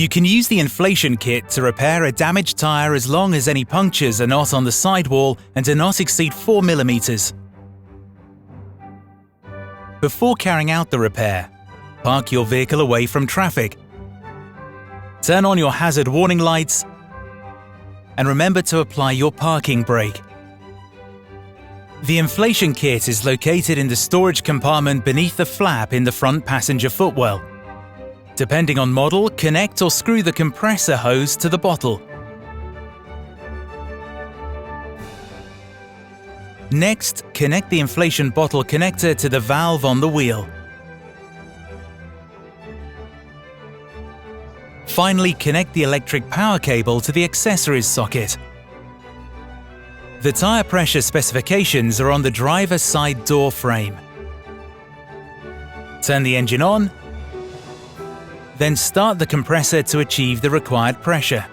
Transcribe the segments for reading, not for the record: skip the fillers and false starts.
You can use the inflation kit to repair a damaged tyre as long as any punctures are not on the sidewall and do not exceed 4 mm. Before carrying out the repair, park your vehicle away from traffic. Turn on your hazard warning lights and remember to apply your parking brake. The inflation kit is located in the storage compartment beneath the flap in the front passenger footwell. Depending on model, connect or screw the compressor hose to the bottle. Next, connect the inflation bottle connector to the valve on the wheel. Finally, connect the electric power cable to the accessories socket. The tyre pressure specifications are on the driver's side door frame. Turn the engine on, then start the compressor to achieve the required pressure.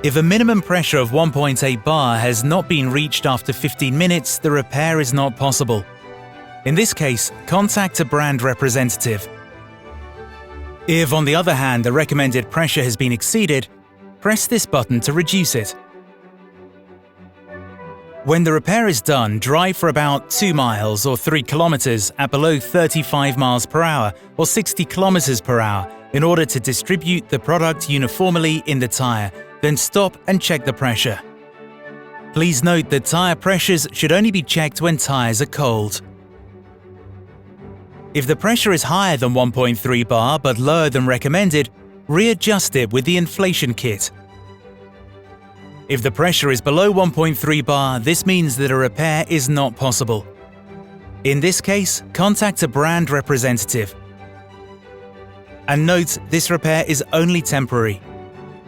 If a minimum pressure of 1.8 bar has not been reached after 15 minutes, the repair is not possible. In this case, contact a brand representative. If, on the other hand, the recommended pressure has been exceeded, press this button to reduce it. When the repair is done, drive for about 2 miles or 3 kilometers at below 35 miles per hour or 60 kilometers per hour in order to distribute the product uniformly in the tyre, then stop and check the pressure. Please note that tyre pressures should only be checked when tyres are cold. If the pressure is higher than 1.3 bar but lower than recommended, readjust it with the inflation kit. If the pressure is below 1.3 bar, this means that a repair is not possible. In this case, contact a brand representative. And note, this repair is only temporary.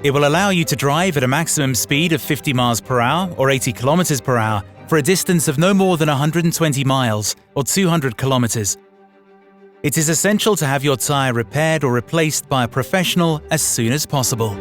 It will allow you to drive at a maximum speed of 50 miles per hour or 80 kilometers per hour for a distance of no more than 120 miles or 200 kilometers. It is essential to have your tyre repaired or replaced by a professional as soon as possible.